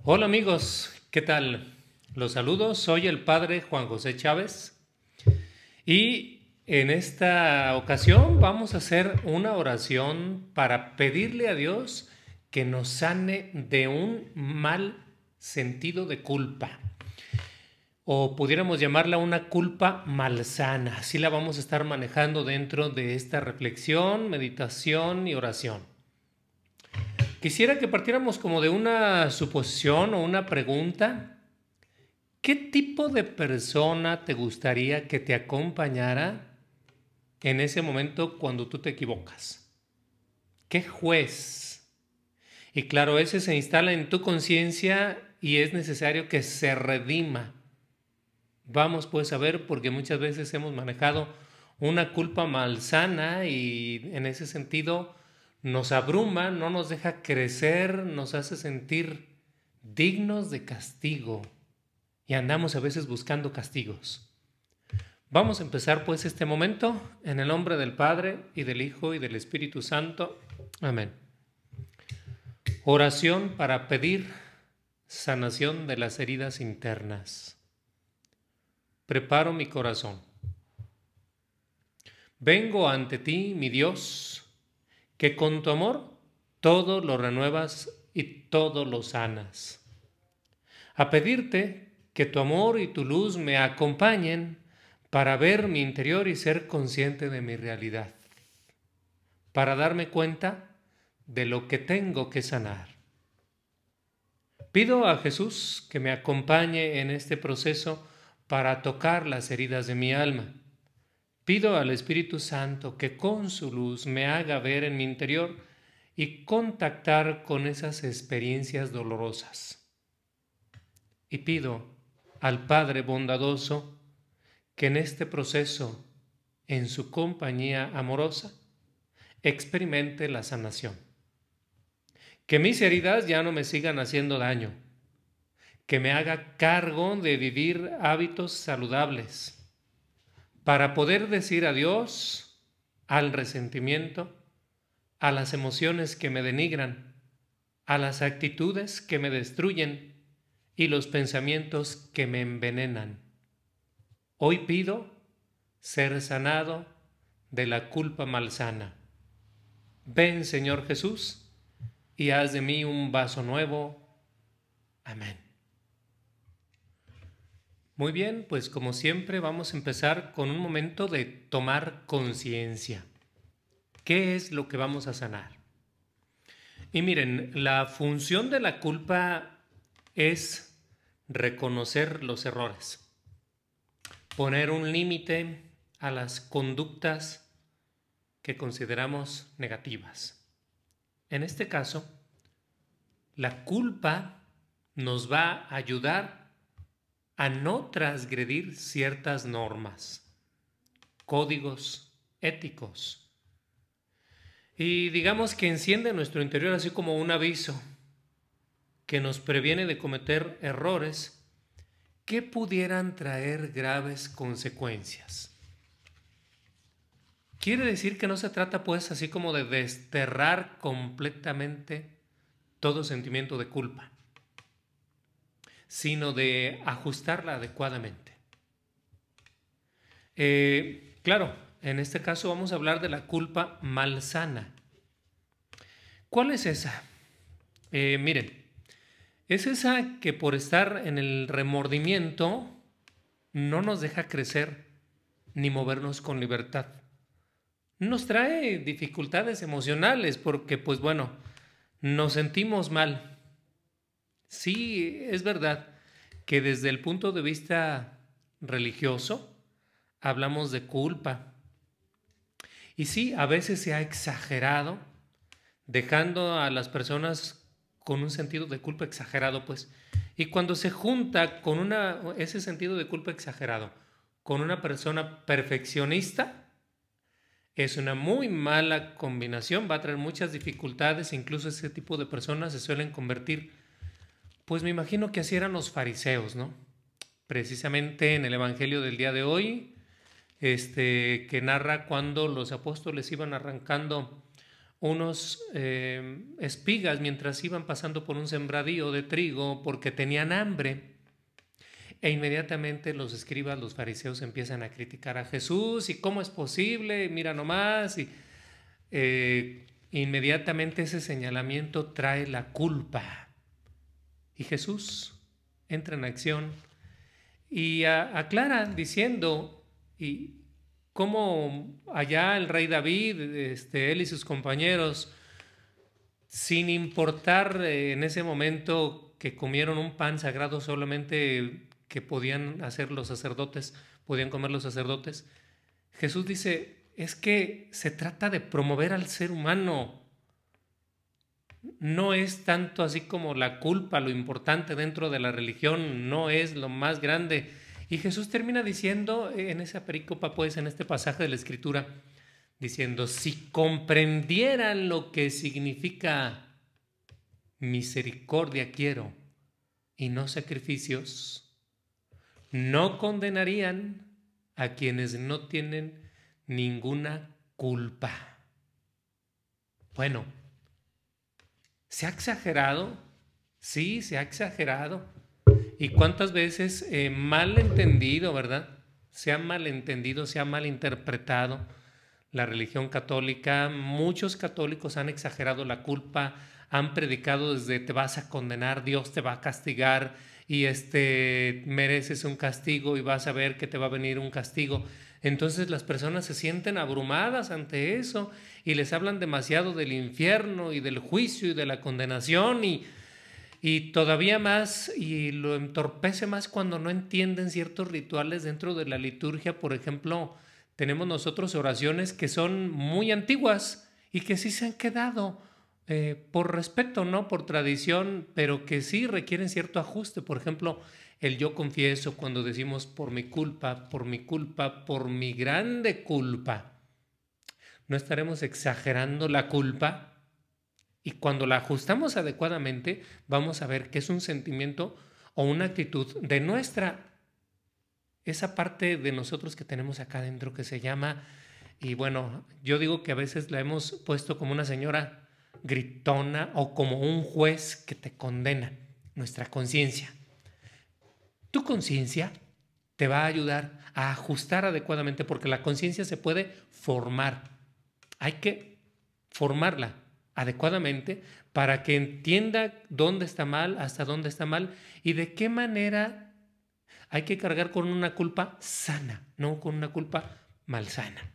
Hola amigos, ¿qué tal? Los saludo, soy el padre Juan José Chávez y en esta ocasión vamos a hacer una oración para pedirle a Dios que nos sane de un mal sentido de culpa, o pudiéramos llamarla una culpa malsana. Así la vamos a estar manejando dentro de esta reflexión, meditación y oración. Quisiera que partiéramos como de una suposición o una pregunta. ¿Qué tipo de persona te gustaría que te acompañara en ese momento cuando tú te equivocas? ¿Qué juez? Y claro, ese se instala en tu conciencia y es necesario que se redima. Vamos pues a ver, porque muchas veces hemos manejado una culpa malsana y en ese sentido nos abruma, no nos deja crecer, nos hace sentir dignos de castigo y andamos a veces buscando castigos. Vamos a empezar pues este momento en el nombre del Padre y del Hijo y del Espíritu Santo. Amén. Oración para pedir sanación de las heridas internas. Preparo mi corazón. Vengo ante ti, mi Dios, que con tu amor todo lo renuevas y todo lo sanas. A pedirte que tu amor y tu luz me acompañen para ver mi interior y ser consciente de mi realidad, para darme cuenta de lo que tengo que sanar. Pido a Jesús que me acompañe en este proceso para tocar las heridas de mi alma. Pido al Espíritu Santo que con su luz me haga ver en mi interior y contactar con esas experiencias dolorosas. Y pido al Padre bondadoso que en este proceso, en su compañía amorosa, experimente la sanación. Que mis heridas ya no me sigan haciendo daño, que me haga cargo de vivir hábitos saludables, para poder decir adiós al resentimiento, a las emociones que me denigran, a las actitudes que me destruyen y los pensamientos que me envenenan. Hoy pido ser sanado de la culpa malsana. Ven, Señor Jesús, y haz de mí un vaso nuevo. Amén. Muy bien, pues como siempre vamos a empezar con un momento de tomar conciencia. ¿Qué es lo que vamos a sanar? Y miren, la función de la culpa es reconocer los errores, poner un límite a las conductas que consideramos negativas. En este caso, la culpa nos va a ayudar a no transgredir ciertas normas, códigos éticos. Y digamos que enciende en nuestro interior así como un aviso que nos previene de cometer errores que pudieran traer graves consecuencias. Quiere decir que no se trata pues así como de desterrar completamente todo sentimiento de culpa, sino de ajustarla adecuadamente. Claro, en este caso vamos a hablar de la culpa malsana. ¿Cuál es esa? Miren, es esa que por estar en el remordimiento no nos deja crecer ni movernos con libertad. Nos trae dificultades emocionales porque, pues bueno, nos sentimos mal. Sí, es verdad que desde el punto de vista religioso hablamos de culpa. Y sí, a veces se ha exagerado, dejando a las personas con un sentido de culpa exagerado, pues. Y cuando se junta con ese sentido de culpa exagerado con una persona perfeccionista, es una muy mala combinación, va a traer muchas dificultades, incluso ese tipo de personas se suelen convertir, pues me imagino que así eran los fariseos, ¿no? Precisamente en el Evangelio del día de hoy, que narra cuando los apóstoles iban arrancando unos espigas mientras iban pasando por un sembradío de trigo porque tenían hambre. E inmediatamente los escribas, los fariseos empiezan a criticar a Jesús y cómo es posible, mira nomás. Y inmediatamente ese señalamiento trae la culpa. Y Jesús entra en acción y aclara diciendo, y cómo allá el rey David, él y sus compañeros, sin importar en ese momento que comieron un pan sagrado solamente que podían hacer los sacerdotes, podían comer los sacerdotes, Jesús dice, es que se trata de promover al ser humano. No es tanto así como la culpa, lo importante dentro de la religión, no es lo más grande. Y Jesús termina diciendo en esa perícopa, pues en este pasaje de la Escritura, diciendo, si comprendieran lo que significa misericordia quiero y no sacrificios, no condenarían a quienes no tienen ninguna culpa. Bueno, ¿se ha exagerado? Sí, se ha exagerado. ¿Y cuántas veces mal entendido, verdad? Se ha malentendido, se ha malinterpretado la religión católica. Muchos católicos han exagerado la culpa, han predicado desde te vas a condenar, Dios te va a castigar y mereces un castigo y vas a ver que te va a venir un castigo. Entonces las personas se sienten abrumadas ante eso y les hablan demasiado del infierno y del juicio y de la condenación y todavía más, y lo entorpece más cuando no entienden ciertos rituales dentro de la liturgia. Por ejemplo, tenemos nosotros oraciones que son muy antiguas y que sí se han quedado por respeto, no por tradición, pero que sí requieren cierto ajuste. Por ejemplo, el yo confieso, cuando decimos por mi culpa, por mi culpa, por mi grande culpa. ¿No estaremos exagerando la culpa? Y cuando la ajustamos adecuadamente, vamos a ver que es un sentimiento o una actitud de esa parte de nosotros que tenemos acá adentro que se llama, y bueno, yo digo que a veces la hemos puesto como una señora gritona o como un juez que te condena, nuestra conciencia. Tu conciencia te va a ayudar a ajustar adecuadamente porque la conciencia se puede formar. Hay que formarla adecuadamente para que entienda dónde está mal, hasta dónde está mal y de qué manera hay que cargar con una culpa sana, no con una culpa malsana.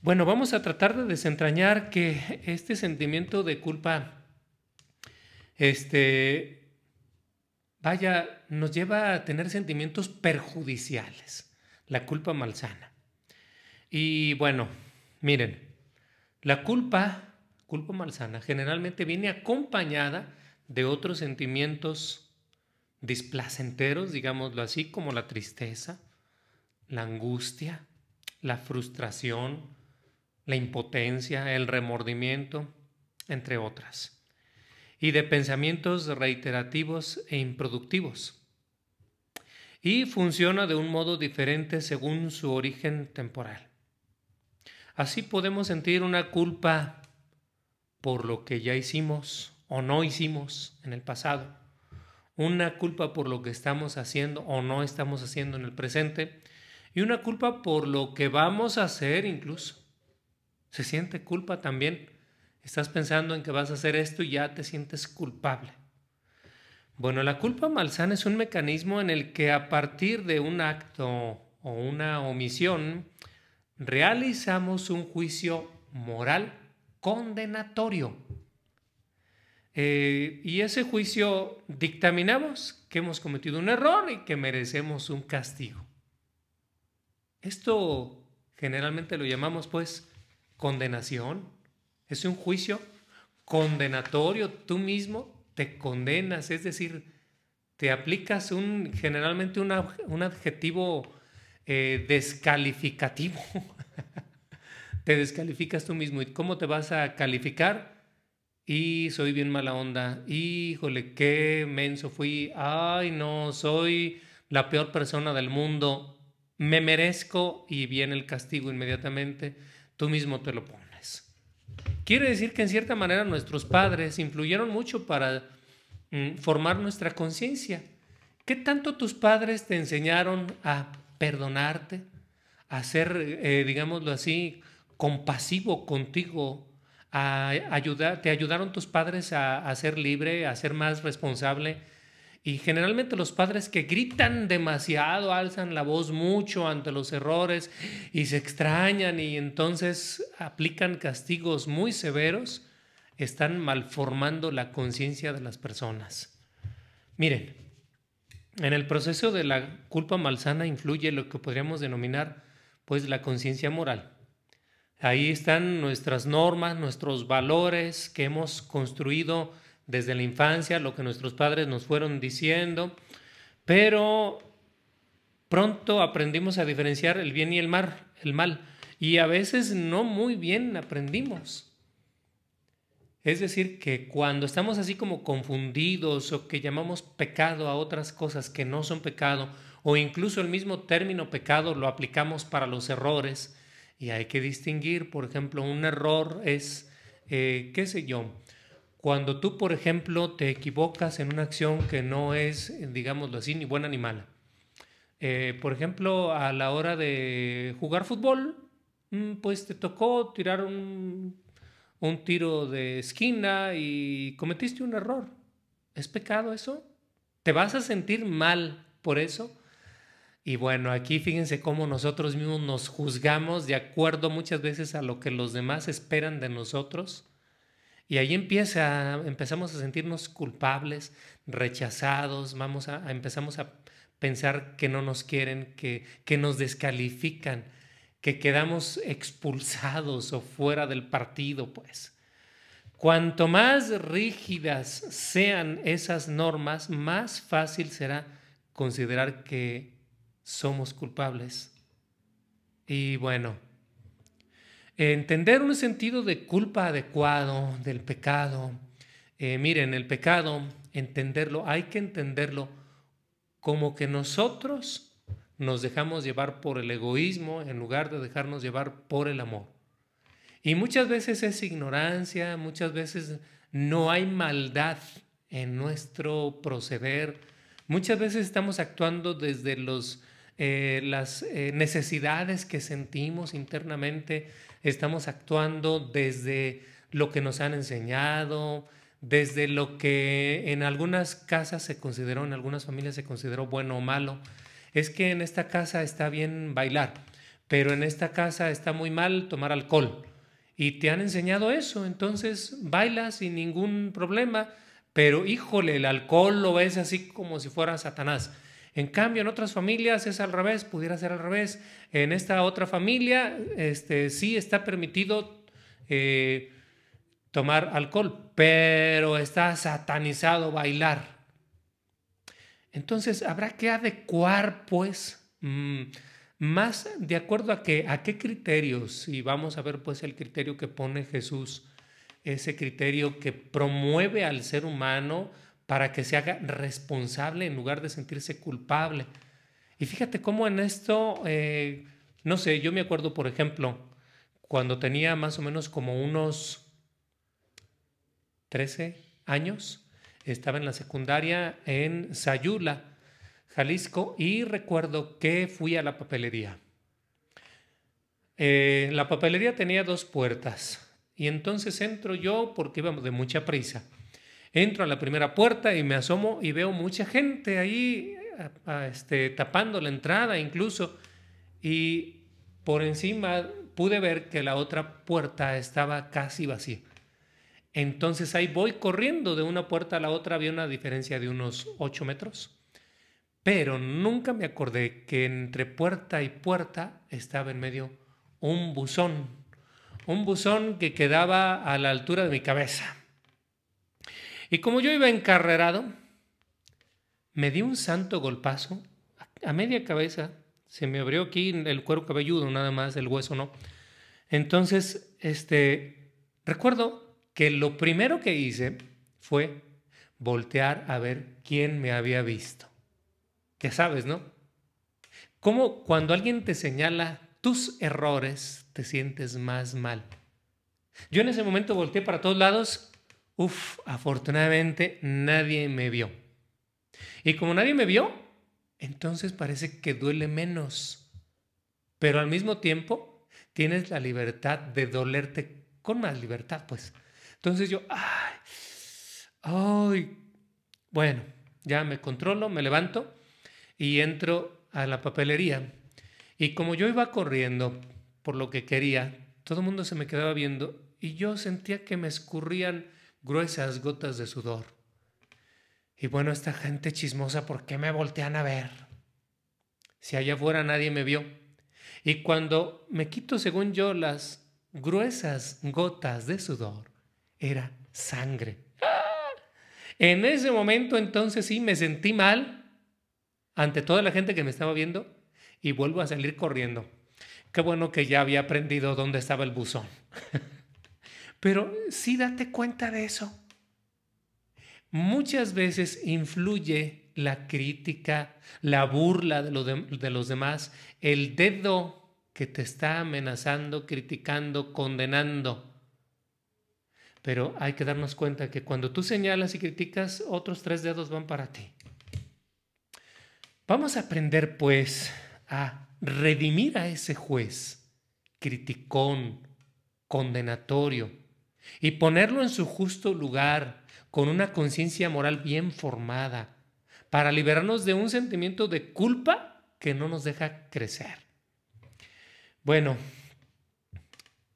Bueno, vamos a tratar de desentrañar que este sentimiento de culpa, nos lleva a tener sentimientos perjudiciales, la culpa malsana. Y bueno, miren, la culpa malsana generalmente viene acompañada de otros sentimientos displacenteros, digámoslo así, como la tristeza, la angustia, la frustración, la impotencia, el remordimiento, entre otras, y de pensamientos reiterativos e improductivos. Y funciona de un modo diferente según su origen temporal. Así podemos sentir una culpa por lo que ya hicimos o no hicimos en el pasado, una culpa por lo que estamos haciendo o no estamos haciendo en el presente y una culpa por lo que vamos a hacer incluso. Se siente culpa también. Estás pensando en que vas a hacer esto y ya te sientes culpable. Bueno, la culpa malsana es un mecanismo en el que a partir de un acto o una omisión realizamos un juicio moral condenatorio. Y ese juicio dictaminamos que hemos cometido un error y que merecemos un castigo. Esto generalmente lo llamamos pues condenación. Es un juicio condenatorio. Tú mismo te condenas, es decir, te aplicas generalmente un adjetivo descalificativo. Te descalificas tú mismo. ¿Y cómo te vas a calificar? Y soy bien mala onda. Híjole, qué menso fui. Ay, no, soy la peor persona del mundo. Me merezco y viene el castigo inmediatamente. Tú mismo te lo pones. Quiere decir que en cierta manera nuestros padres influyeron mucho para formar nuestra conciencia. ¿Qué tanto tus padres te enseñaron a perdonarte, a ser, digámoslo así, compasivo contigo, te ayudaron tus padres a ser libre, a ser más responsable? Y generalmente los padres que gritan demasiado, alzan la voz mucho ante los errores y se extrañan y entonces aplican castigos muy severos, están malformando la conciencia de las personas. Miren, en el proceso de la culpa malsana influye lo que podríamos denominar pues la conciencia moral. Ahí están nuestras normas, nuestros valores que hemos construido desde la infancia, lo que nuestros padres nos fueron diciendo, pero pronto aprendimos a diferenciar el bien y el mal, y a veces no muy bien aprendimos. Es decir, que cuando estamos así como confundidos o que llamamos pecado a otras cosas que no son pecado, o incluso el mismo término pecado lo aplicamos para los errores, y hay que distinguir, por ejemplo, un error es, qué sé yo, cuando tú, por ejemplo, te equivocas en una acción que no es, digámoslo así, ni buena ni mala. Por ejemplo, a la hora de jugar fútbol, pues te tocó tirar un tiro de esquina y cometiste un error. ¿Es pecado eso? ¿Te vas a sentir mal por eso? Y bueno, aquí fíjense cómo nosotros mismos nos juzgamos de acuerdo muchas veces a lo que los demás esperan de nosotros. Y ahí empezamos a sentirnos culpables, rechazados, empezamos a pensar que no nos quieren, que nos descalifican, que quedamos expulsados o fuera del partido, pues. Cuanto más rígidas sean esas normas, más fácil será considerar que somos culpables. Y bueno, entender un sentido de culpa adecuado del pecado. Miren, el pecado, hay que entenderlo como que nosotros nos dejamos llevar por el egoísmo en lugar de dejarnos llevar por el amor. Y muchas veces es ignorancia, muchas veces no hay maldad en nuestro proceder. Muchas veces estamos actuando desde las necesidades que sentimos internamente, estamos actuando desde lo que nos han enseñado, desde lo que en algunas casas se consideró, en algunas familias se consideró bueno o malo. Es que en esta casa está bien bailar, pero en esta casa está muy mal tomar alcohol. Y te han enseñado eso, entonces bailas sin ningún problema, pero híjole, el alcohol lo ves así como si fuera Satanás. En cambio, en otras familias es al revés, pudiera ser al revés. En esta otra familia sí está permitido tomar alcohol, pero está satanizado bailar. Entonces habrá que adecuar, pues, más de acuerdo a qué criterios, y vamos a ver pues el criterio que pone Jesús, ese criterio que promueve al ser humano para que se haga responsable en lugar de sentirse culpable. Y fíjate cómo en esto, no sé, yo me acuerdo, por ejemplo, cuando tenía más o menos como unos 13 años, estaba en la secundaria en Sayula, Jalisco, y recuerdo que fui a la papelería. La papelería tenía 2 puertas y entonces entro yo porque íbamos de mucha prisa. Entro a la primera puerta y me asomo y veo mucha gente ahí tapando la entrada incluso, y por encima pude ver que la otra puerta estaba casi vacía. Entonces ahí voy corriendo de una puerta a la otra, había una diferencia de unos 8 metros, pero nunca me acordé que entre puerta y puerta estaba en medio un buzón que quedaba a la altura de mi cabeza. Y como yo iba encarrerado, me di un santo golpazo a media cabeza, se me abrió aquí el cuero cabelludo, nada más, el hueso no. Entonces, recuerdo que lo primero que hice fue voltear a ver quién me había visto. Ya sabes, ¿no? Cómo cuando alguien te señala tus errores te sientes más mal. Yo en ese momento volteé para todos lados. Uf, afortunadamente nadie me vio. Y como nadie me vio, entonces parece que duele menos. Pero al mismo tiempo tienes la libertad de dolerte con más libertad, pues. Entonces yo, ay, bueno, ya me controlo, me levanto y entro a la papelería. Y como yo iba corriendo por lo que quería, todo el mundo se me quedaba viendo y yo sentía que me escurrían gruesas gotas de sudor. Y bueno, esta gente chismosa, ¿por qué me voltean a ver? Si allá afuera nadie me vio. Y cuando me quito, según yo, las gruesas gotas de sudor, era sangre. En ese momento entonces sí me sentí mal ante toda la gente que me estaba viendo y vuelvo a salir corriendo. Qué bueno que ya había aprendido dónde estaba el buzón. Pero sí date cuenta de eso. Muchas veces influye la crítica, la burla de los demás, el dedo que te está amenazando, criticando, condenando. Pero hay que darnos cuenta que cuando tú señalas y criticas, otros 3 dedos van para ti. Vamos a aprender pues a redimir a ese juez criticón, condenatorio, y ponerlo en su justo lugar con una conciencia moral bien formada para liberarnos de un sentimiento de culpa que no nos deja crecer. Bueno,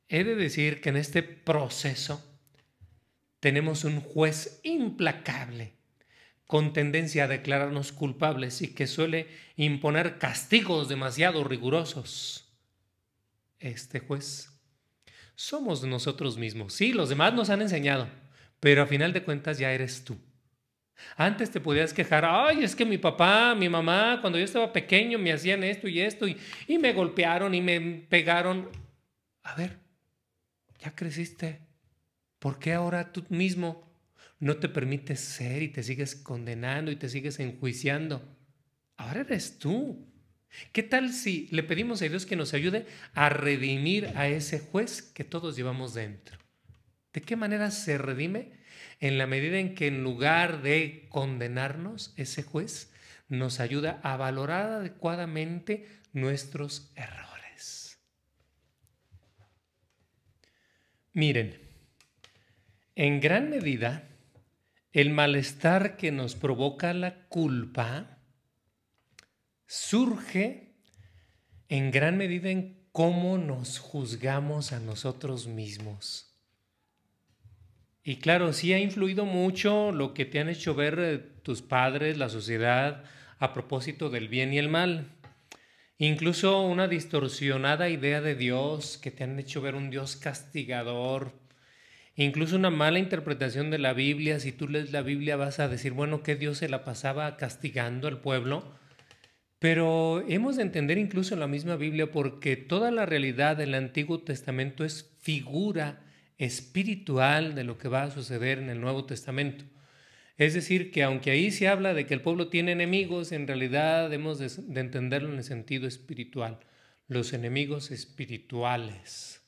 he de decir que en este proceso tenemos un juez implacable con tendencia a declararnos culpables y que suele imponer castigos demasiado rigurosos. Este juez somos nosotros mismos. Sí, los demás nos han enseñado, pero a final de cuentas ya eres tú. Antes te podías quejar, ay, es que mi papá, mi mamá, cuando yo estaba pequeño me hacían esto y me golpearon y me pegaron. A ver, ya creciste. ¿Por qué ahora tú mismo no te permites ser y te sigues condenando y te sigues enjuiciando? Ahora eres tú. ¿Qué tal si le pedimos a Dios que nos ayude a redimir a ese juez que todos llevamos dentro? ¿De qué manera se redime? En la medida en que en lugar de condenarnos, ese juez nos ayuda a valorar adecuadamente nuestros errores. Miren, en gran medida, el malestar que nos provoca la culpa surge en gran medida en cómo nos juzgamos a nosotros mismos. Y claro, sí ha influido mucho lo que te han hecho ver tus padres, la sociedad, a propósito del bien y el mal. Incluso una distorsionada idea de Dios que te han hecho ver un Dios castigador. Incluso una mala interpretación de la Biblia. Si tú lees la Biblia vas a decir, bueno, que Dios se la pasaba castigando al pueblo. Pero hemos de entender incluso en la misma Biblia porque toda la realidad del Antiguo Testamento es figura espiritual de lo que va a suceder en el Nuevo Testamento. Es decir, que aunque ahí se habla de que el pueblo tiene enemigos, en realidad hemos de entenderlo en el sentido espiritual, los enemigos espirituales.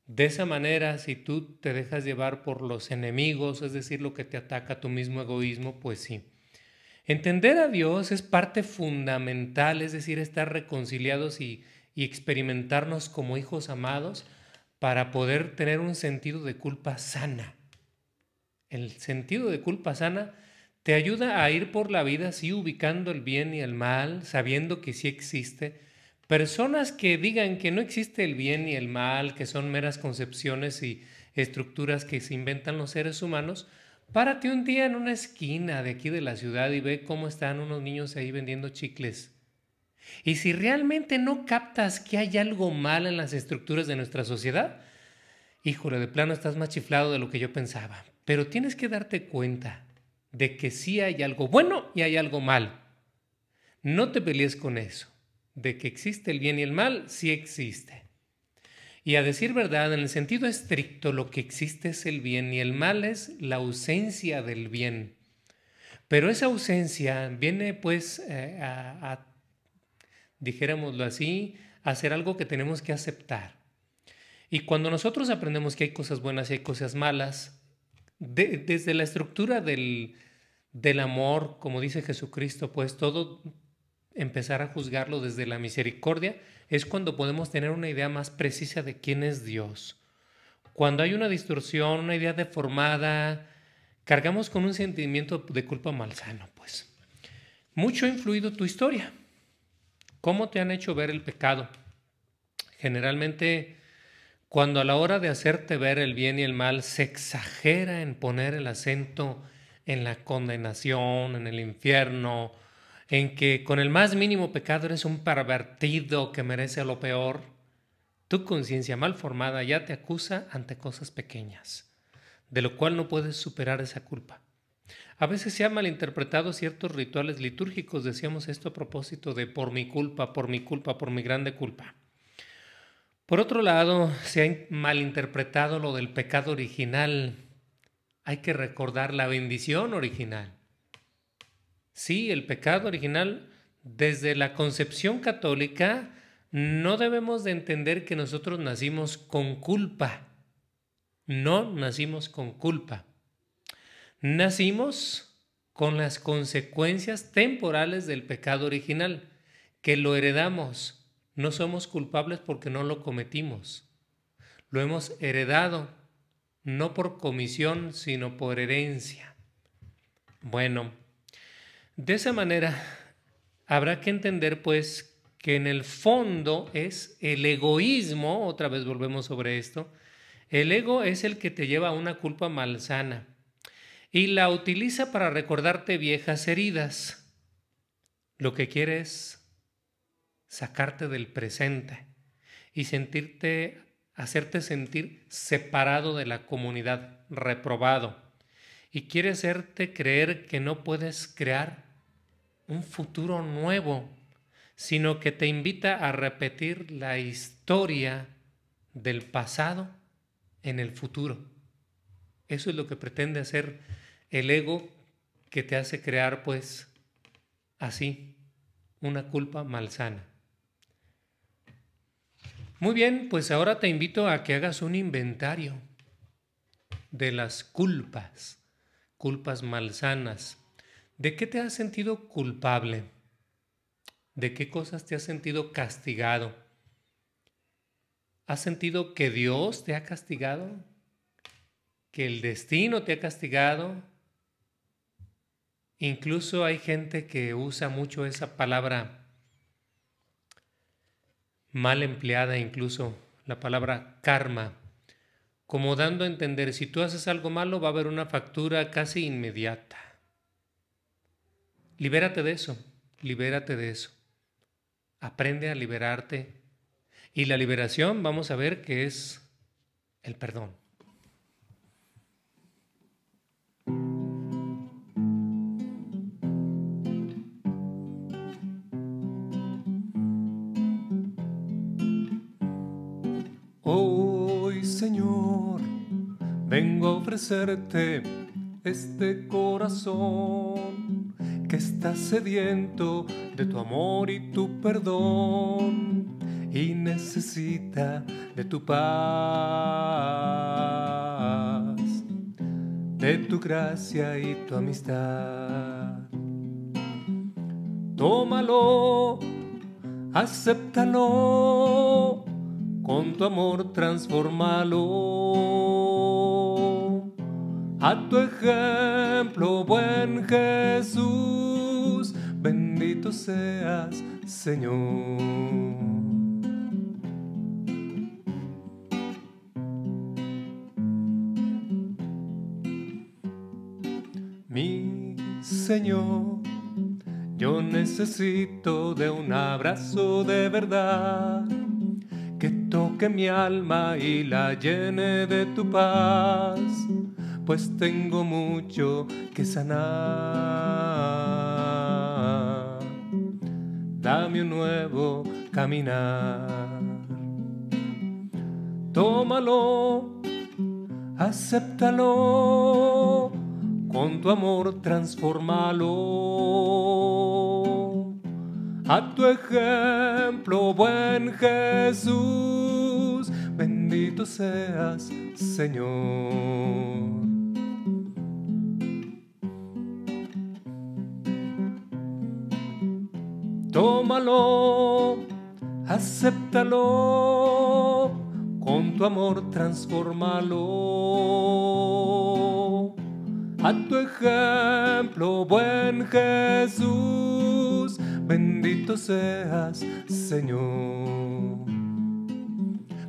De esa manera, si tú te dejas llevar por los enemigos, es decir, lo que te ataca tu mismo egoísmo, pues sí. Entender a Dios es parte fundamental, es decir, estar reconciliados y experimentarnos como hijos amados para poder tener un sentido de culpa sana. El sentido de culpa sana te ayuda a ir por la vida así ubicando el bien y el mal, sabiendo que sí existe. Personas que digan que no existe el bien y el mal, que son meras concepciones y estructuras que se inventan los seres humanos, párate un día en una esquina de aquí de la ciudad y ve cómo están unos niños ahí vendiendo chicles. Y si realmente no captas que hay algo mal en las estructuras de nuestra sociedad, híjole, de plano estás más chiflado de lo que yo pensaba. Pero tienes que darte cuenta de que sí hay algo bueno y hay algo mal. No te pelees con eso. De que existe el bien y el mal, sí existe. Y a decir verdad, en el sentido estricto, lo que existe es el bien y el mal es la ausencia del bien. Pero esa ausencia viene pues dijéramoslo así, a ser algo que tenemos que aceptar. Y cuando nosotros aprendemos que hay cosas buenas y hay cosas malas, desde la estructura del amor, como dice Jesucristo, pues todo empezar a juzgarlo desde la misericordia, es cuando podemos tener una idea más precisa de quién es Dios. Cuando hay una distorsión, una idea deformada, cargamos con un sentimiento de culpa malsano, pues. Mucho ha influido tu historia. ¿Cómo te han hecho ver el pecado? Generalmente, cuando a la hora de hacerte ver el bien y el mal se exagera en poner el acento en la condenación, en el infierno, en que con el más mínimo pecado eres un pervertido que merece lo peor, tu conciencia mal formada ya te acusa ante cosas pequeñas, de lo cual no puedes superar esa culpa. A veces se han malinterpretado ciertos rituales litúrgicos, decíamos esto a propósito de por mi culpa, por mi culpa, por mi grande culpa. Por otro lado, se ha malinterpretado lo del pecado original. Hay que recordar la bendición original. Sí, el pecado original, desde la concepción católica, no debemos de entender que nosotros nacimos con culpa. No nacimos con culpa. Nacimos con las consecuencias temporales del pecado original, que lo heredamos. No somos culpables porque no lo cometimos. Lo hemos heredado, no por comisión, sino por herencia. Bueno, de esa manera habrá que entender pues que en el fondo es el egoísmo, otra vez volvemos sobre esto, el ego es el que te lleva a una culpa malsana y la utiliza para recordarte viejas heridas. Lo que quiere es sacarte del presente y hacerte sentir separado de la comunidad, reprobado. Y quiere hacerte creer que no puedes crear un futuro nuevo, sino que te invita a repetir la historia del pasado en el futuro. Eso es lo que pretende hacer el ego, que te hace crear pues así una culpa malsana. Muy bien, pues ahora te invito a que hagas un inventario de las culpas malsanas. ¿De qué te has sentido culpable? ¿De qué cosas te has sentido castigado? ¿Has sentido que Dios te ha castigado? ¿Que el destino te ha castigado? Incluso hay gente que usa mucho esa palabra mal empleada, incluso la palabra karma, como dando a entender, si tú haces algo malo va a haber una factura casi inmediata. Libérate de eso, libérate de eso. Aprende a liberarte. Y la liberación, vamos a ver que es el perdón. Hoy, Señor, vengo a ofrecerte este corazón que está sediento de tu amor y tu perdón y necesita de tu paz, de tu gracia y tu amistad. Tómalo, acéptalo, con tu amor transfórmalo. A tu ejemplo, buen Jesús, bendito seas, Señor. Mi Señor, yo necesito de un abrazo de verdad que toque mi alma y la llene de tu paz, pues tengo mucho que sanar. Dame un nuevo caminar. Tómalo, acéptalo, con tu amor transfórmalo. A tu ejemplo, buen Jesús, bendito bendito seas, Señor. Tómalo, acéptalo, con tu amor transfórmalo. A tu ejemplo, buen Jesús, bendito seas, Señor.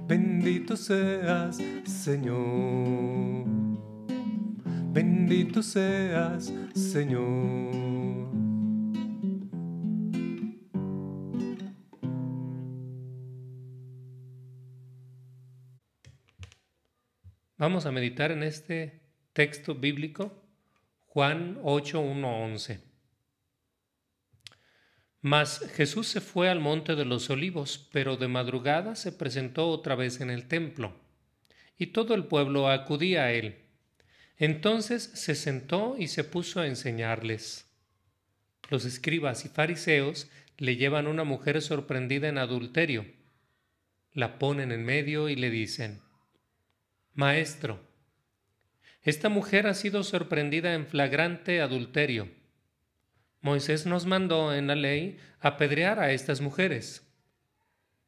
Bendito seas, Señor. Bendito seas, Señor. Vamos a meditar en este texto bíblico, Juan 8, 1, 11. Mas Jesús se fue al monte de los olivos, pero de madrugada se presentó otra vez en el templo, y todo el pueblo acudía a él. Entonces se sentó y se puso a enseñarles. Los escribas y fariseos le llevan una mujer sorprendida en adulterio. La ponen en medio y le dicen: Maestro, esta mujer ha sido sorprendida en flagrante adulterio. Moisés nos mandó en la ley apedrear a estas mujeres.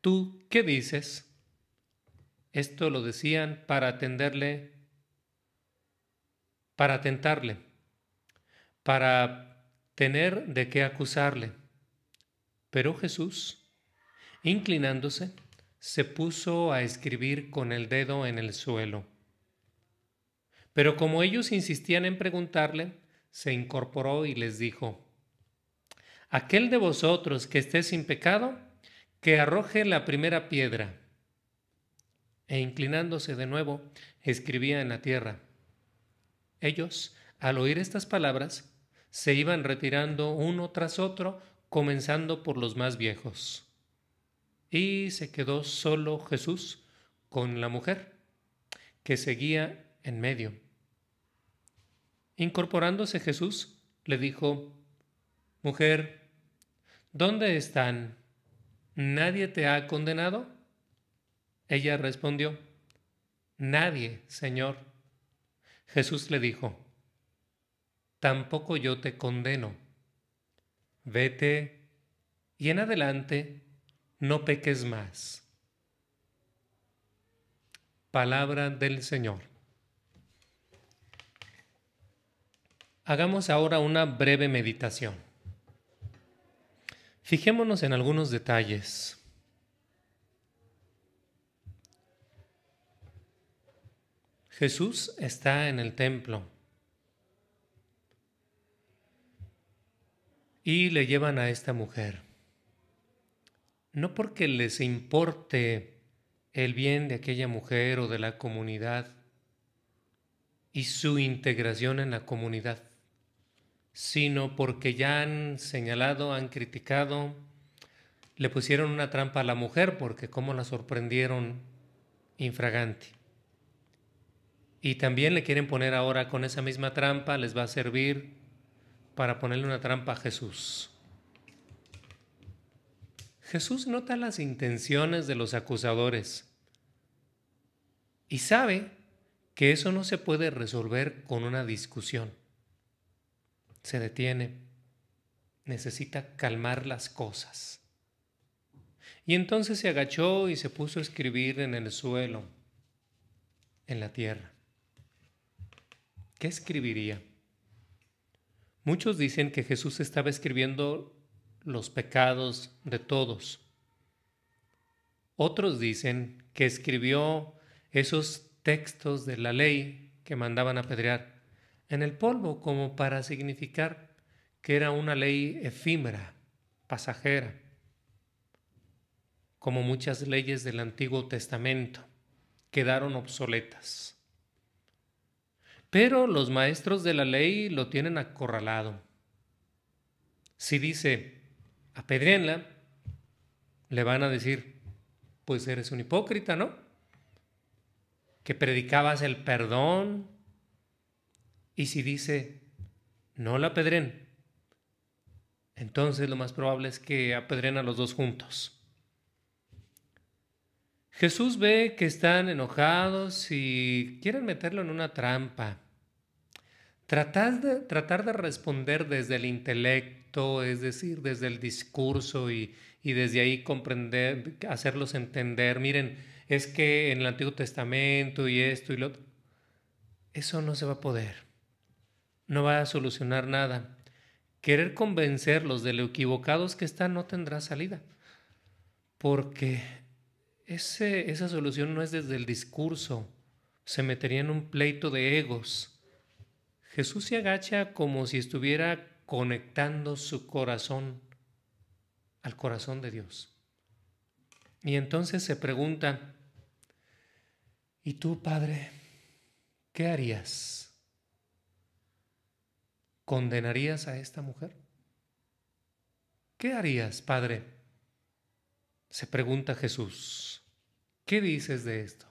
¿Tú qué dices? Esto lo decían para tentarle, para tener de qué acusarle. Pero Jesús, inclinándose, se puso a escribir con el dedo en el suelo. Pero como ellos insistían en preguntarle, se incorporó y les dijo: Aquel de vosotros que esté sin pecado, que arroje la primera piedra. E inclinándose de nuevo, escribía en la tierra. Ellos, al oír estas palabras, se iban retirando uno tras otro, comenzando por los más viejos. Y se quedó solo Jesús con la mujer, que seguía en medio. Incorporándose Jesús, le dijo: Mujer, ¿dónde están? ¿Nadie te ha condenado? Ella respondió: Nadie, Señor. Jesús le dijo: Tampoco yo te condeno. Vete y en adelante no peques más. Palabra del Señor. Hagamos ahora una breve meditación. Fijémonos en algunos detalles. Jesús está en el templo y le llevan a esta mujer. No porque les importe el bien de aquella mujer o de la comunidad y su integración en la comunidad, sino porque ya han señalado, han criticado, le pusieron una trampa a la mujer porque cómo la sorprendieron infragante. Y también le quieren poner ahora con esa misma trampa, les va a servir para ponerle una trampa a Jesús. Jesús nota las intenciones de los acusadores y sabe que eso no se puede resolver con una discusión. Se detiene, necesita calmar las cosas. Y entonces se agachó y se puso a escribir en el suelo, en la tierra. ¿Qué escribiría? Muchos dicen que Jesús estaba escribiendo los pecados de todos. Otros dicen que escribió esos textos de la ley que mandaban apedrear en el polvo, como para significar que era una ley efímera, pasajera, como muchas leyes del Antiguo Testamento, quedaron obsoletas. Pero los maestros de la ley lo tienen acorralado. Si dice, apedréenla, le van a decir, pues eres un hipócrita, ¿no? Que predicabas el perdón. Y si dice, no la apedreen, entonces lo más probable es que apedreen a los dos juntos. Jesús ve que están enojados y quieren meterlo en una trampa. Tratar de responder desde el intelecto, es decir, desde el discurso y desde ahí comprender, hacerlos entender, miren, es que en el Antiguo Testamento y esto y lo otro, eso no se va a poder, no va a solucionar nada. Querer convencerlos de lo equivocados que están no tendrá salida, porque esa solución no es desde el discurso, se metería en un pleito de egos. Jesús se agacha como si estuviera conectando su corazón al corazón de Dios. Y entonces se pregunta, ¿y tú, Padre, qué harías? ¿Condenarías a esta mujer? ¿Qué harías, Padre? Se pregunta Jesús. ¿Qué dices de esto?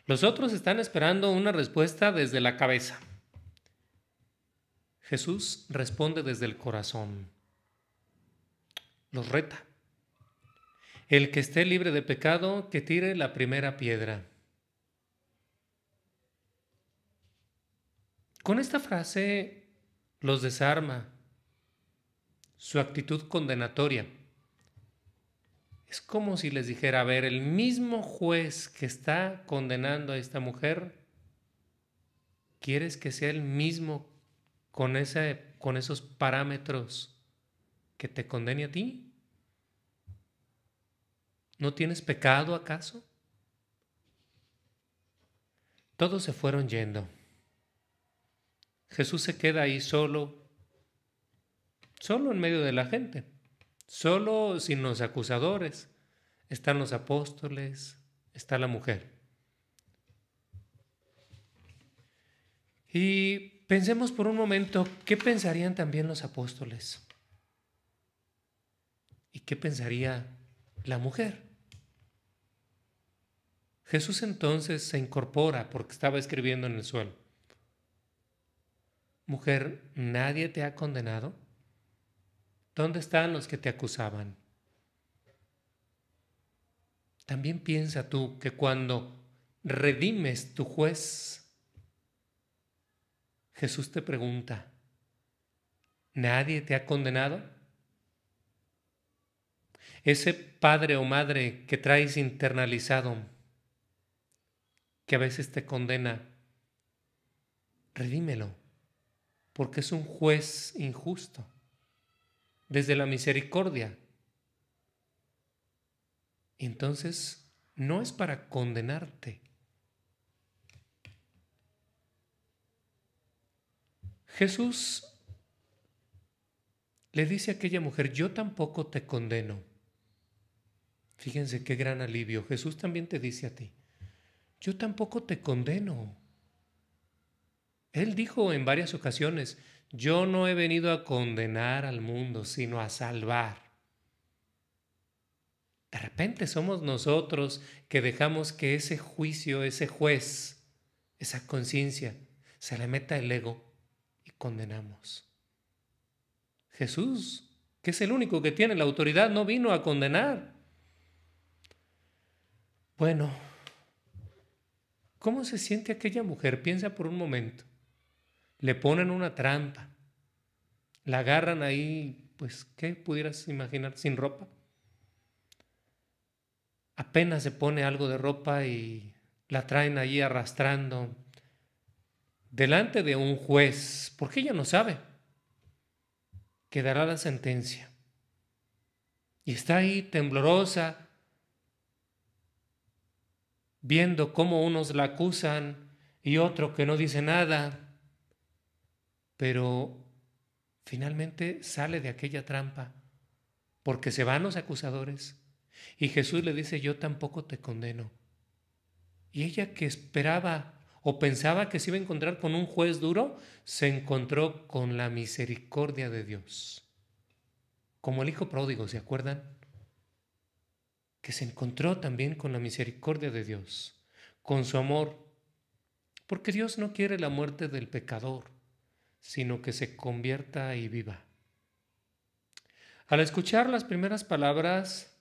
Los otros están esperando una respuesta desde la cabeza. Jesús responde desde el corazón. Los reta. El que esté libre de pecado, que tire la primera piedra. Con esta frase los desarma. Su actitud condenatoria. Es como si les dijera, a ver, el mismo juez que está condenando a esta mujer, ¿quieres que sea el mismo con esos parámetros que te condene a ti? ¿No tienes pecado acaso? Todos se fueron yendo. Jesús se queda ahí solo en medio de la gente, solo sin los acusadores. Están los apóstoles, está la mujer. Y pensemos por un momento, ¿qué pensarían también los apóstoles? ¿Y qué pensaría la mujer? Jesús entonces se incorpora porque estaba escribiendo en el suelo. Mujer, ¿nadie te ha condenado? ¿Dónde están los que te acusaban? También piensa tú que cuando redimes tu juez, Jesús te pregunta, ¿nadie te ha condenado? Ese padre o madre que traes internalizado, que a veces te condena, redímelo, porque es un juez injusto, desde la misericordia. Y entonces no es para condenarte. Jesús le dice a aquella mujer, yo tampoco te condeno. Fíjense qué gran alivio. Jesús también te dice a ti, yo tampoco te condeno. Él dijo en varias ocasiones, yo no he venido a condenar al mundo, sino a salvar. De repente somos nosotros que dejamos que ese juicio, ese juez, esa conciencia, se le meta el ego y condenamos. Jesús, que es el único que tiene la autoridad, no vino a condenar. Bueno, ¿cómo se siente aquella mujer? Piensa por un momento. Le ponen una trampa, la agarran ahí, pues, ¿qué pudieras imaginar? Sin ropa. Apenas se pone algo de ropa y la traen allí arrastrando delante de un juez, porque ella no sabe que dará la sentencia. Y está ahí temblorosa, viendo cómo unos la acusan y otro que no dice nada, pero finalmente sale de aquella trampa, porque se van los acusadores y Jesús le dice, yo tampoco te condeno. Y ella, que esperaba o pensaba que se iba a encontrar con un juez duro, se encontró con la misericordia de Dios. Como el hijo pródigo, ¿se acuerdan? Que se encontró también con la misericordia de Dios, con su amor, porque Dios no quiere la muerte del pecador, sino que se convierta y viva. Al escuchar las primeras palabras,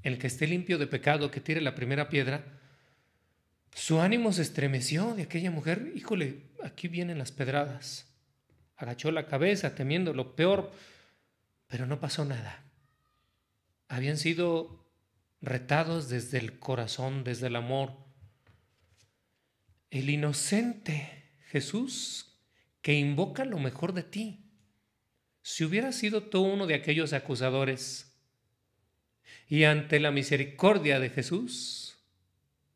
el que esté limpio de pecado, que tire la primera piedra, su ánimo se estremeció de aquella mujer. Híjole, aquí vienen las pedradas. Agachó la cabeza temiendo lo peor, pero no pasó nada. Habían sido retados desde el corazón, desde el amor. El inocente Jesús que invoca lo mejor de ti. Si hubieras sido tú uno de aquellos acusadores y ante la misericordia de Jesús,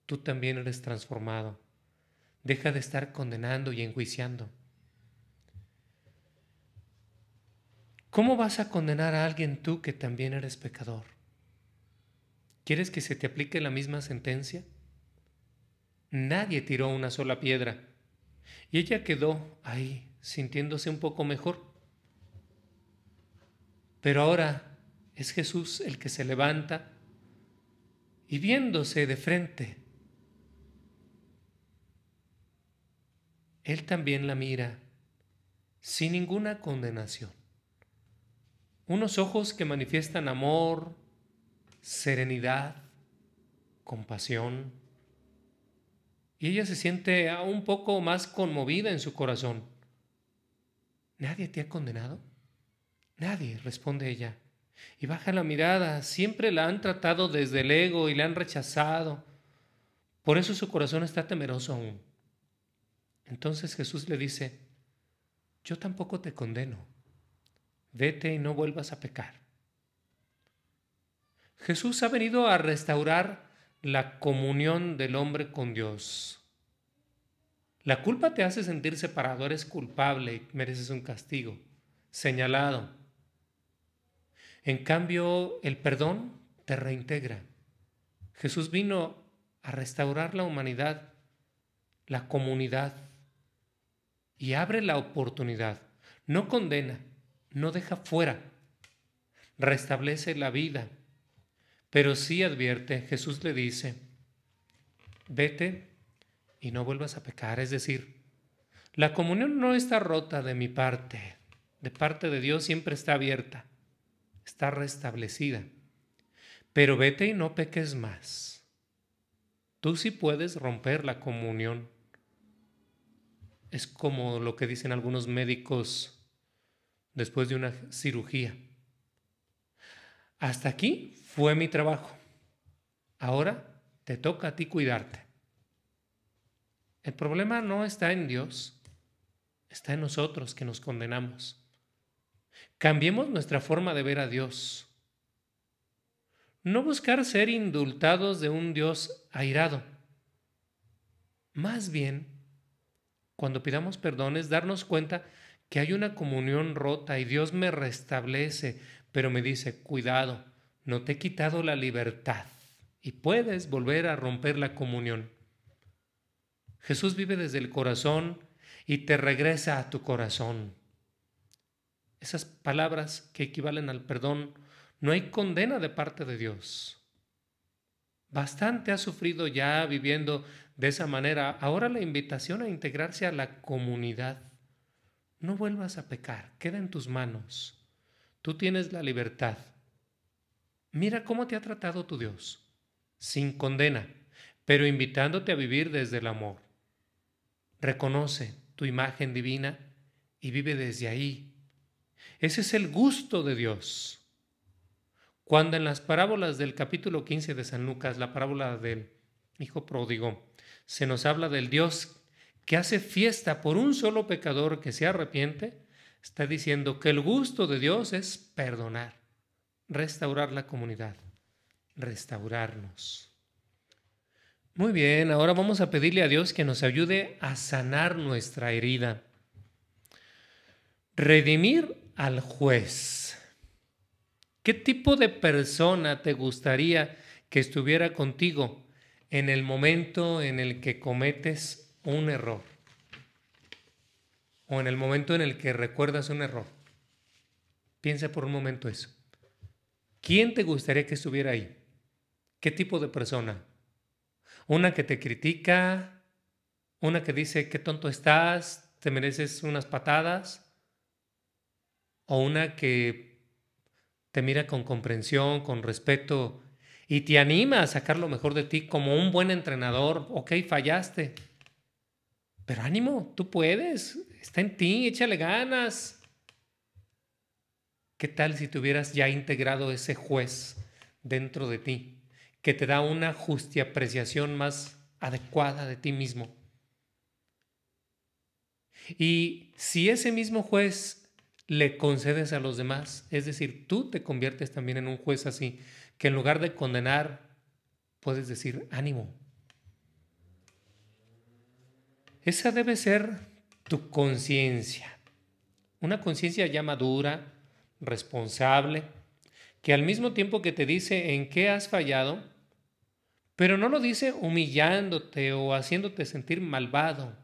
tú también eres transformado. Deja de estar condenando y enjuiciando. ¿Cómo vas a condenar a alguien tú que también eres pecador? ¿Quieres que se te aplique la misma sentencia? Nadie tiró una sola piedra y ella quedó ahí sintiéndose un poco mejor. Pero ahora es Jesús el que se levanta y viéndose de frente, Él también la mira sin ninguna condenación. Unos ojos que manifiestan amor, serenidad, compasión. Y ella se siente un poco más conmovida en su corazón. ¿Nadie te ha condenado? Nadie, responde ella. Y baja la mirada. Siempre la han tratado desde el ego y la han rechazado. Por eso su corazón está temeroso aún. Entonces Jesús le dice, yo tampoco te condeno. Vete y no vuelvas a pecar. Jesús ha venido a restaurar la comunión del hombre con Dios. La culpa te hace sentir separado, eres culpable y mereces un castigo, señalado. En cambio, el perdón te reintegra. Jesús vino a restaurar la humanidad, la comunidad, y abre la oportunidad. No condena, no deja fuera, restablece la vida, pero sí advierte. Jesús le dice, vete y no vuelvas a pecar. Es decir, la comunión no está rota de mi parte, de parte de Dios siempre está abierta, está restablecida. Pero vete y no peques más. Tú sí puedes romper la comunión. Es como lo que dicen algunos médicos después de una cirugía. Hasta aquí fue mi trabajo. Ahora te toca a ti cuidarte. El problema no está en Dios, está en nosotros que nos condenamos. Cambiemos nuestra forma de ver a Dios. No buscar ser indultados de un Dios airado. Más bien, cuando pidamos perdón es darnos cuenta que hay una comunión rota y Dios me restablece, pero me dice, cuidado, no te he quitado la libertad y puedes volver a romper la comunión. Jesús vive desde el corazón y te regresa a tu corazón. Esas palabras que equivalen al perdón, no hay condena de parte de Dios. Bastante has sufrido ya viviendo de esa manera. Ahora la invitación a integrarse a la comunidad. No vuelvas a pecar, queda en tus manos. Tú tienes la libertad. Mira cómo te ha tratado tu Dios, sin condena, pero invitándote a vivir desde el amor. Reconoce tu imagen divina y vive desde ahí. Ese es el gusto de Dios. Cuando en las parábolas del capítulo 15 de San Lucas, la parábola del hijo pródigo, se nos habla del Dios que hace fiesta por un solo pecador que se arrepiente, está diciendo que el gusto de Dios es perdonar, restaurar la comunidad, restaurarnos. Muy bien, ahora vamos a pedirle a Dios que nos ayude a sanar nuestra herida. Redimir al juez. ¿Qué tipo de persona te gustaría que estuviera contigo en el momento en el que cometes un error? O en el momento en el que recuerdas un error. Piensa por un momento eso. ¿Quién te gustaría que estuviera ahí? ¿Qué tipo de persona? ¿Una que te critica? ¿Una que dice qué tonto estás? ¿Te mereces unas patadas? ¿O una que te mira con comprensión, con respeto y te anima a sacar lo mejor de ti como un buen entrenador. Ok, fallaste, pero ánimo, tú puedes, está en ti, échale ganas. ¿Qué tal si tuvieras ya integrado ese juez dentro de ti que te da una justa apreciación más adecuada de ti mismo? Y si ese mismo juez le concedes a los demás, es decir, tú te conviertes también en un juez así, que en lugar de condenar, puedes decir, ánimo. Esa debe ser tu conciencia, una conciencia ya madura, responsable, que al mismo tiempo que te dice en qué has fallado, pero no lo dice humillándote o haciéndote sentir malvado,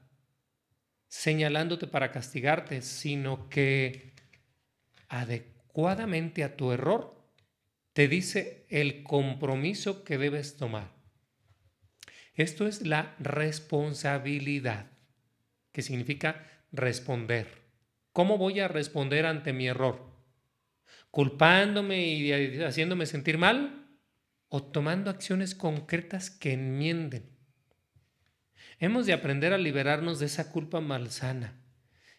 señalándote para castigarte, sino que adecuadamente a tu error te dice el compromiso que debes tomar. Esto es la responsabilidad, que significa responder. ¿Cómo voy a responder ante mi error? ¿Culpándome y haciéndome sentir mal? ¿O tomando acciones concretas que enmienden? Hemos de aprender a liberarnos de esa culpa malsana.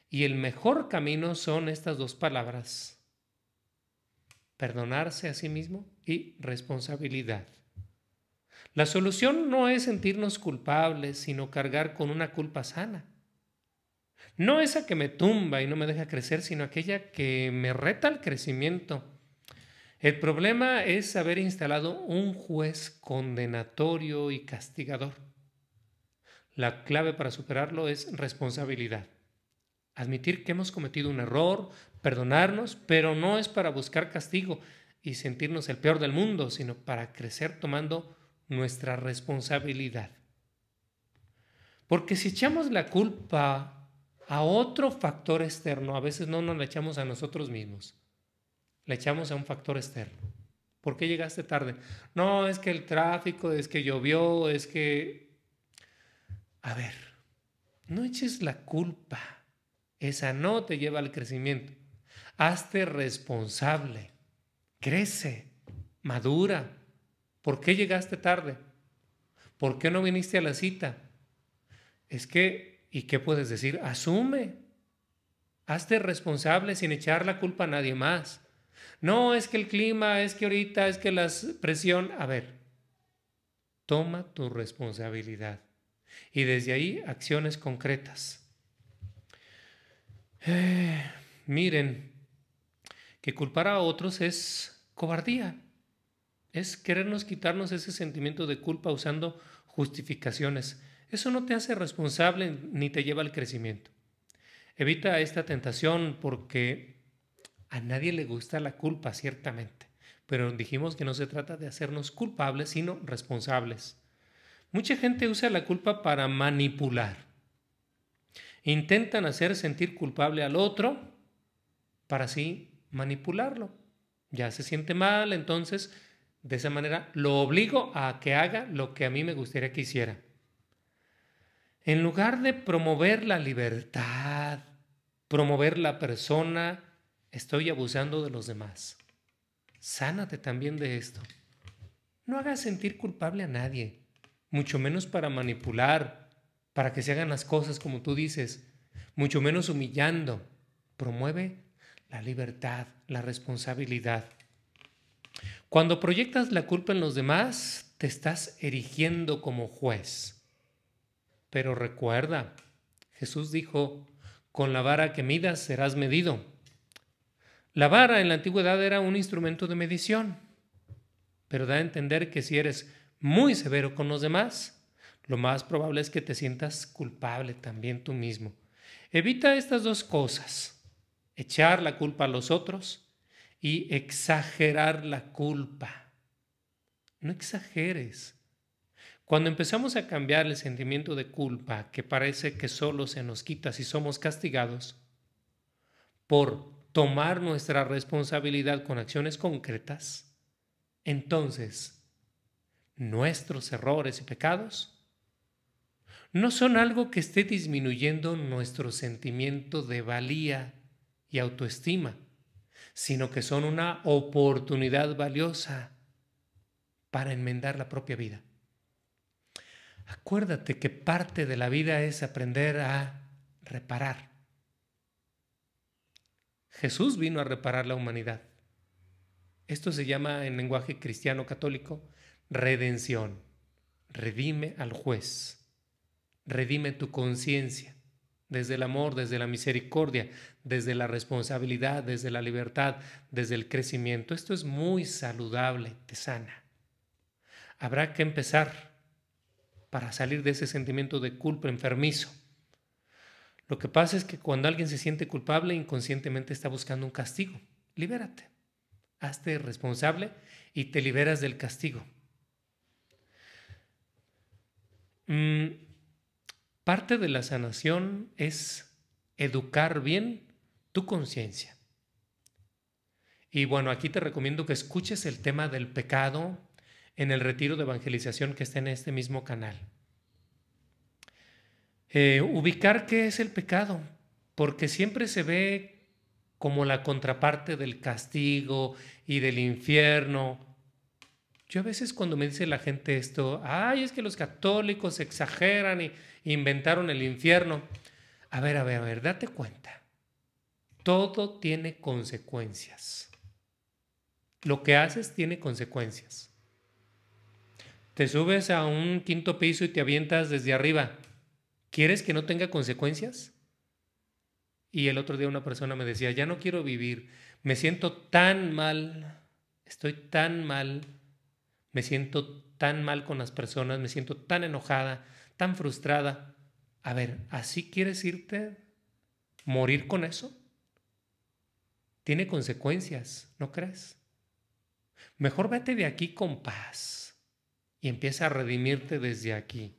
Y el mejor camino son estas dos palabras: perdonarse a sí mismo y responsabilidad. La solución no es sentirnos culpables, sino cargar con una culpa sana. No esa que me tumba y no me deja crecer, sino aquella que me reta al crecimiento. El problema es haber instalado un juez condenatorio y castigador. La clave para superarlo es responsabilidad. Admitir que hemos cometido un error, perdonarnos, pero no es para buscar castigo y sentirnos el peor del mundo, sino para crecer tomando nuestra responsabilidad. Porque si echamos la culpa a otro factor externo, a veces no nos la echamos a nosotros mismos, la echamos a un factor externo. ¿Por qué llegaste tarde? No, es que el tráfico, es que llovió, es que... A ver, no eches la culpa. Esa no te lleva al crecimiento. Hazte responsable. Crece, madura. ¿Por qué llegaste tarde? ¿Por qué no viniste a la cita? Es que, ¿y qué puedes decir? Asume. Hazte responsable sin echar la culpa a nadie más. No, es que el clima, es que ahorita, es que la presión. A ver, toma tu responsabilidad. Y desde ahí, acciones concretas. Miren, que culpar a otros es cobardía. Es querernos quitarnos ese sentimiento de culpa usando justificaciones. Eso no te hace responsable ni te lleva al crecimiento. Evita esta tentación porque a nadie le gusta la culpa, ciertamente. Pero dijimos que no se trata de hacernos culpables, sino responsables. Mucha gente usa la culpa para manipular. Intentan hacer sentir culpable al otro para así manipularlo. Ya se siente mal, entonces de esa manera lo obligo a que haga lo que a mí me gustaría que hiciera. En lugar de promover la libertad, promover la persona, estoy abusando de los demás. Sánate también de esto. No hagas sentir culpable a nadie, mucho menos para manipular, para que se hagan las cosas como tú dices, mucho menos humillando. Promueve la libertad, la responsabilidad. Cuando proyectas la culpa en los demás, te estás erigiendo como juez. Pero recuerda, Jesús dijo, con la vara que midas serás medido. La vara en la antigüedad era un instrumento de medición, pero da a entender que si eres muy severo con los demás, lo más probable es que te sientas culpable también tú mismo. Evita estas dos cosas, echar la culpa a los otros y exagerar la culpa. No exageres. Cuando empezamos a cambiar el sentimiento de culpa, que parece que solo se nos quita si somos castigados, por tomar nuestra responsabilidad con acciones concretas, entonces nuestros errores y pecados no son algo que esté disminuyendo nuestro sentimiento de valía y autoestima, sino que son una oportunidad valiosa para enmendar la propia vida. Acuérdate que parte de la vida es aprender a reparar. Jesús vino a reparar la humanidad. Esto se llama en lenguaje cristiano católico redención. Redime al juez. Redime tu conciencia desde el amor, desde la misericordia, desde la responsabilidad, desde la libertad, desde el crecimiento. Esto es muy saludable, te sana. Habrá que empezar para salir de ese sentimiento de culpa enfermizo. Lo que pasa es que cuando alguien se siente culpable, inconscientemente está buscando un castigo. Libérate, hazte responsable y te liberas del castigo. Parte de la sanación es educar bien tu conciencia. Y bueno, aquí te recomiendo que escuches el tema del pecado en el retiro de evangelización que está en este mismo canal. Ubicar qué es el pecado, porque siempre se ve como la contraparte del castigo y del infierno. Yo a veces cuando me dice la gente esto, ay, es que los católicos exageran y inventaron el infierno. A ver, date cuenta. Todo tiene consecuencias. Lo que haces tiene consecuencias. Te subes a un quinto piso y te avientas desde arriba. ¿Quieres que no tenga consecuencias? Y el otro día una persona me decía, ya no quiero vivir, me siento tan mal, estoy tan mal, me siento tan mal con las personas, me siento tan enojada, tan frustrada. A ver, ¿así quieres irte? ¿Morir con eso? Tiene consecuencias, ¿no crees? Mejor vete de aquí con paz y empieza a redimirte desde aquí.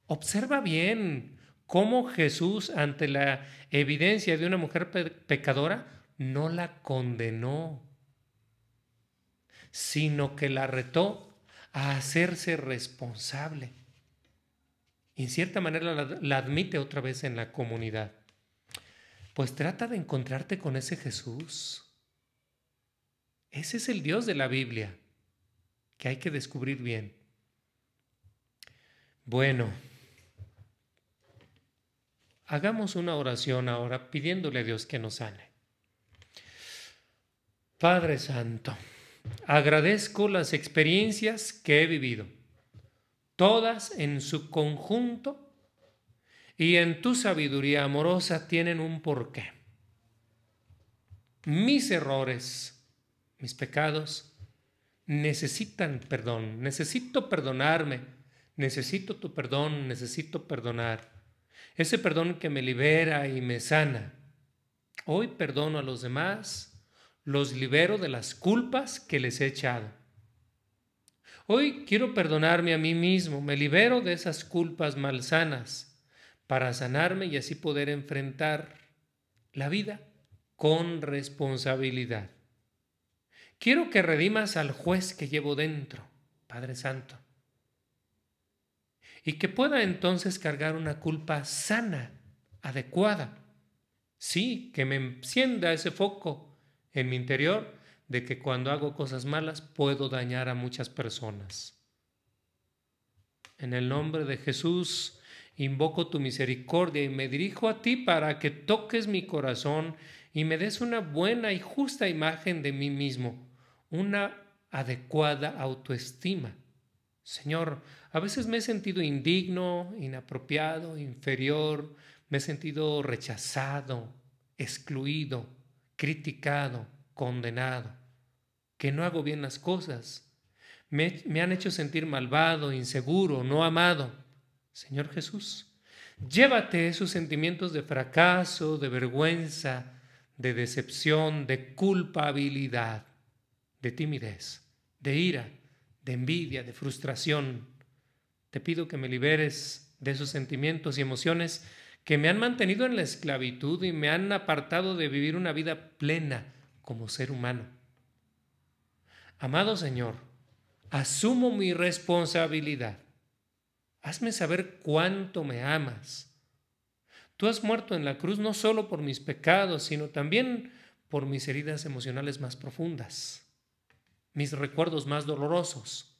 Observa bien cómo Jesús, ante la evidencia de una mujer pecadora, no la condenó, sino que la retó a hacerse responsable. Y en cierta manera la admite otra vez en la comunidad. Pues trata de encontrarte con ese Jesús. Ese es el Dios de la Biblia, que hay que descubrir bien. Bueno, hagamos una oración ahora pidiéndole a Dios que nos sane. Padre Santo, agradezco las experiencias que he vivido, todas en su conjunto y en tu sabiduría amorosa tienen un porqué. Mis errores, mis pecados necesitan perdón, necesito perdonarme, necesito tu perdón, necesito perdonar. Ese perdón que me libera y me sana. Hoy perdono a los demás, los libero de las culpas que les he echado. Hoy quiero perdonarme a mí mismo, me libero de esas culpas malsanas para sanarme y así poder enfrentar la vida con responsabilidad. Quiero que redimas al juez que llevo dentro, Padre Santo, y que pueda entonces cargar una culpa sana, adecuada. Sí, que me encienda ese foco en mi interior de que cuando hago cosas malas puedo dañar a muchas personas. En el nombre de Jesús invoco tu misericordia y me dirijo a ti para que toques mi corazón y me des una buena y justa imagen de mí mismo, una adecuada autoestima. Señor, a veces me he sentido indigno, inapropiado, inferior, me he sentido rechazado, excluido, criticado, condenado, que no hago bien las cosas. Me han hecho sentir malvado, inseguro, no amado. Señor Jesús, llévate esos sentimientos de fracaso, de vergüenza, de decepción, de culpabilidad, de timidez, de ira, de envidia, de frustración. Te pido que me liberes de esos sentimientos y emociones que me han mantenido en la esclavitud y me han apartado de vivir una vida plena como ser humano. Amado Señor, asumo mi responsabilidad. Hazme saber cuánto me amas. Tú has muerto en la cruz no solo por mis pecados, sino también por mis heridas emocionales más profundas. mis recuerdos más dolorosos.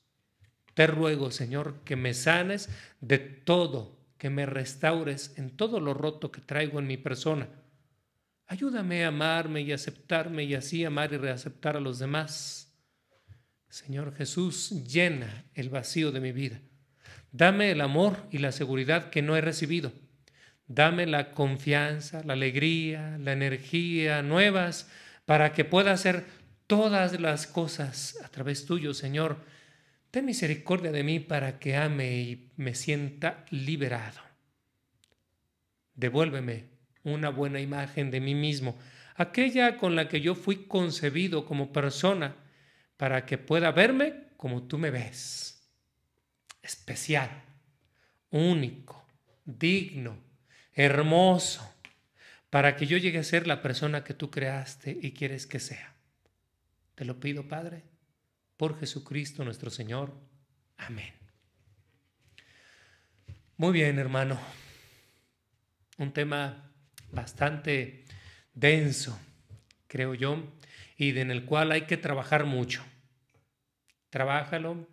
Te ruego, Señor, que me sanes de todo, que me restaures en todo lo roto que traigo en mi persona. Ayúdame a amarme y aceptarme y así amar y reaceptar a los demás. Señor Jesús, llena el vacío de mi vida. Dame el amor y la seguridad que no he recibido. Dame la confianza, la alegría, la energía nuevas para que pueda hacer todas las cosas a través tuyo, Señor. Ten misericordia de mí para que ame y me sienta liberado. Devuélveme una buena imagen de mí mismo, aquella con la que yo fui concebido como persona, para que pueda verme como tú me ves. Especial, único, digno, hermoso, para que yo llegue a ser la persona que tú creaste y quieres que sea. Te lo pido, Padre, por Jesucristo nuestro Señor. Amén. Muy bien, hermano. Un tema bastante denso, creo yo, y en el cual hay que trabajar mucho. Trabájalo.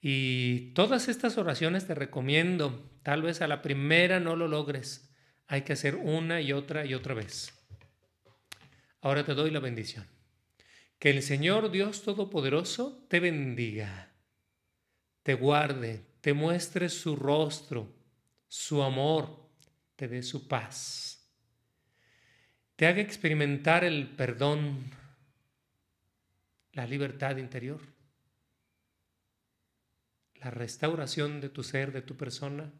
Y todas estas oraciones te recomiendo. Tal vez a la primera no lo logres. Hay que hacer una y otra vez. Ahora te doy la bendición. Que el Señor Dios Todopoderoso te bendiga, te guarde, te muestre su rostro, su amor, te dé su paz, te haga experimentar el perdón, la libertad interior, la restauración de tu ser, de tu persona,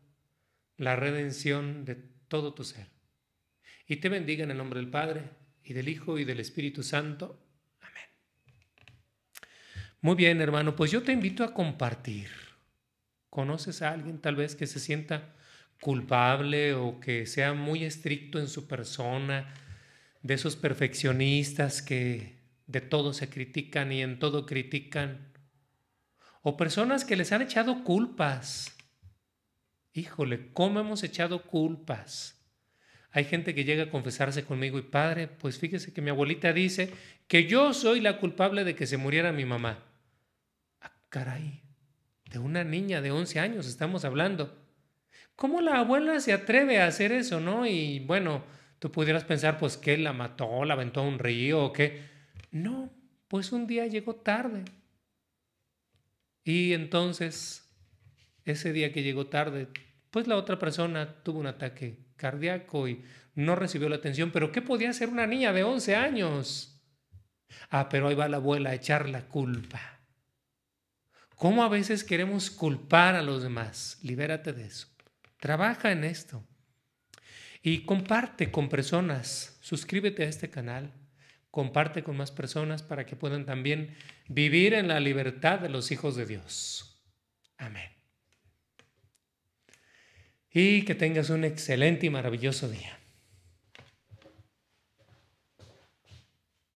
la redención de todo tu ser. Y te bendiga en el nombre del Padre, y del Hijo, y del Espíritu Santo. Amén. Muy bien, hermano, pues yo te invito a compartir. ¿Conoces a alguien tal vez que se sienta culpable o que sea muy estricto en su persona, de esos perfeccionistas que de todo se critican y en todo critican? O personas que les han echado culpas. Híjole, ¿cómo hemos echado culpas? Hay gente que llega a confesarse conmigo y padre, pues fíjese que mi abuelita dice que yo soy la culpable de que se muriera mi mamá. Ah, caray, de una niña de 11 años estamos hablando. ¿Cómo la abuela se atreve a hacer eso, no? Y bueno, tú pudieras pensar, pues, ¿qué? ¿La mató? ¿La aventó a un río o qué? No, pues un día llegó tarde. Y entonces, ese día que llegó tarde, pues la otra persona tuvo un ataque cardíaco y no recibió la atención. ¿Pero qué podía hacer una niña de 11 años? Ah, pero ahí va la abuela a echar la culpa. ¿Cómo a veces queremos culpar a los demás? Libérate de eso. Trabaja en esto. Y comparte con personas. Suscríbete a este canal. Comparte con más personas para que puedan también vivir en la libertad de los hijos de Dios. Amén. Y que tengas un excelente y maravilloso día.